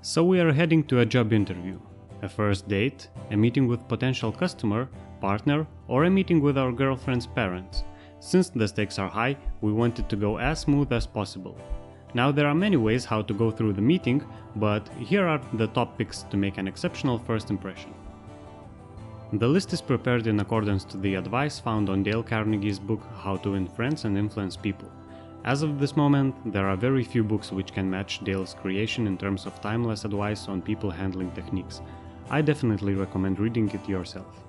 So we are heading to a job interview, a first date, a meeting with potential customer, partner, or a meeting with our girlfriend's parents. Since the stakes are high, we want it to go as smooth as possible. Now there are many ways how to go through the meeting, but here are the top picks to make an exceptional first impression. The list is prepared in accordance to the advice found on Dale Carnegie's book How to Win Friends and Influence People. As of this moment, there are very few books which can match Dale's creation in terms of timeless advice on people handling techniques. I definitely recommend reading it yourself.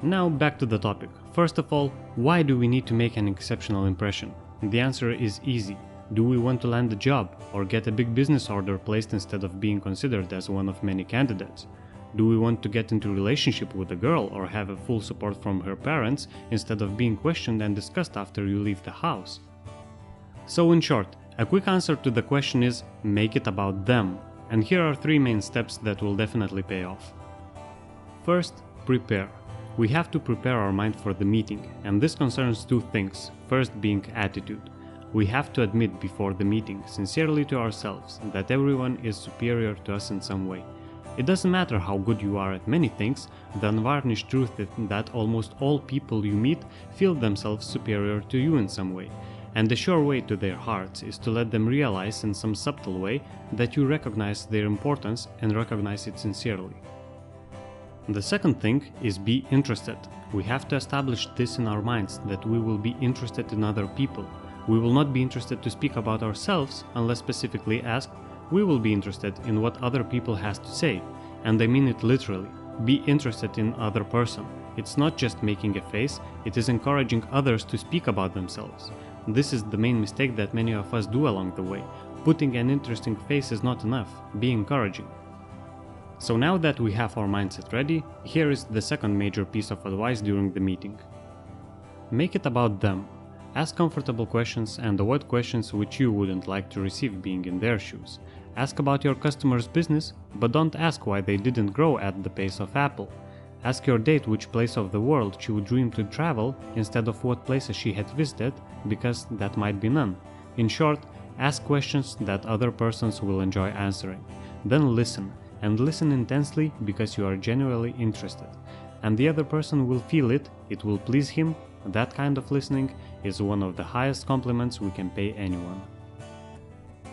Now back to the topic. First of all, why do we need to make an exceptional impression? The answer is easy. Do we want to land a job or get a big business order placed instead of being considered as one of many candidates? Do we want to get into a relationship with a girl or have a full support from her parents instead of being questioned and discussed after you leave the house? So in short, a quick answer to the question is make it about them. And here are three main steps that will definitely pay off. First, prepare. We have to prepare our mind for the meeting, and this concerns two things. First being attitude. We have to admit before the meeting, sincerely to ourselves, that everyone is superior to us in some way. It doesn't matter how good you are at many things, the unvarnished truth is that almost all people you meet feel themselves superior to you in some way. And the sure way to their hearts is to let them realize in some subtle way that you recognize their importance and recognize it sincerely. The second thing is be interested. We have to establish this in our minds, that we will be interested in other people. We will not be interested to speak about ourselves unless specifically asked. We will be interested in what other people has to say. And I mean it literally. Be interested in other person. It's not just making a face, it is encouraging others to speak about themselves. This is the main mistake that many of us do along the way. Putting an interesting face is not enough. Be encouraging. So now that we have our mindset ready, here is the second major piece of advice during the meeting. Make it about them. Ask comfortable questions and avoid questions which you wouldn't like to receive being in their shoes. Ask about your customer's business, but don't ask why they didn't grow at the pace of Apple. Ask your date which place of the world she would dream to travel instead of what places she had visited, because that might be none. In short, ask questions that other persons will enjoy answering. Then listen, and listen intensely because you are genuinely interested. And the other person will feel it, it will please him. That kind of listening is one of the highest compliments we can pay anyone.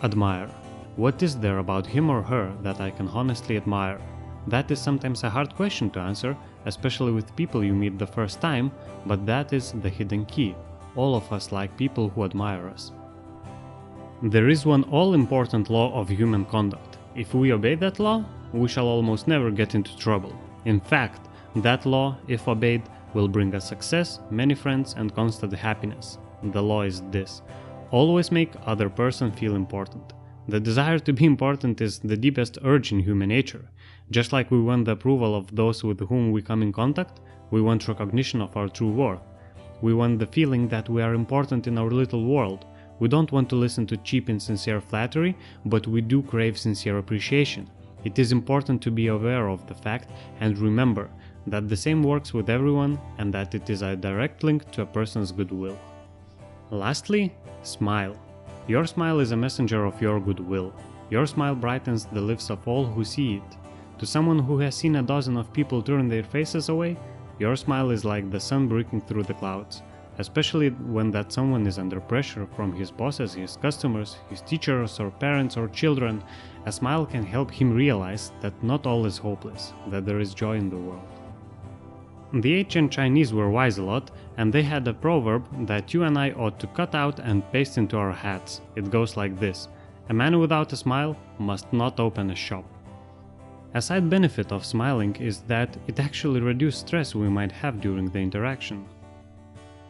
Admire. What is there about him or her that I can honestly admire? That is sometimes a hard question to answer, especially with people you meet the first time, but that is the hidden key. All of us like people who admire us. There is one all-important law of human conduct. If we obey that law, we shall almost never get into trouble. In fact, that law, if obeyed, will bring us success, many friends, and constant happiness. The law is this: always make other person feel important. The desire to be important is the deepest urge in human nature. Just like we want the approval of those with whom we come in contact, we want recognition of our true worth. We want the feeling that we are important in our little world. We don't want to listen to cheap and sincere flattery, but we do crave sincere appreciation. It is important to be aware of the fact and remember that the same works with everyone and that it is a direct link to a person's goodwill. Lastly, smile. Your smile is a messenger of your goodwill. Your smile brightens the lives of all who see it. To someone who has seen a dozen of people turn their faces away, your smile is like the sun breaking through the clouds. Especially when that someone is under pressure from his bosses, his customers, his teachers or parents or children, a smile can help him realize that not all is hopeless, that there is joy in the world. The ancient Chinese were wise a lot, and they had a proverb that you and I ought to cut out and paste into our hats. It goes like this: a man without a smile must not open a shop. A side benefit of smiling is that it actually reduces stress we might have during the interaction.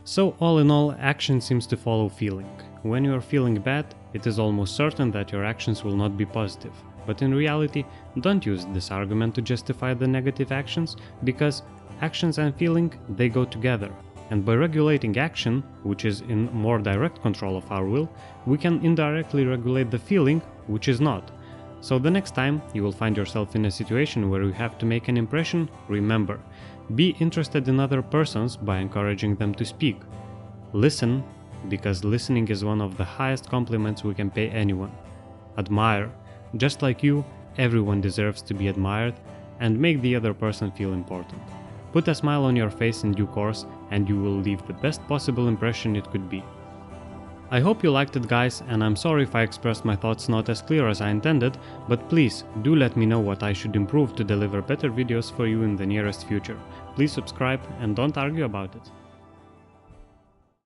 So all in all, action seems to follow feeling. When you are feeling bad, it is almost certain that your actions will not be positive. But in reality, don't use this argument to justify the negative actions, because actions and feeling, they go together. And by regulating action, which is in more direct control of our will, we can indirectly regulate the feeling, which is not. So the next time you will find yourself in a situation where you have to make an impression, remember, be interested in other persons by encouraging them to speak. Listen, because listening is one of the highest compliments we can pay anyone. Admire. Just like you, everyone deserves to be admired, and make the other person feel important. Put a smile on your face in due course, and you will leave the best possible impression it could be. I hope you liked it, guys, and I'm sorry if I expressed my thoughts not as clear as I intended, but please do let me know what I should improve to deliver better videos for you in the nearest future. Please subscribe and don't argue about it.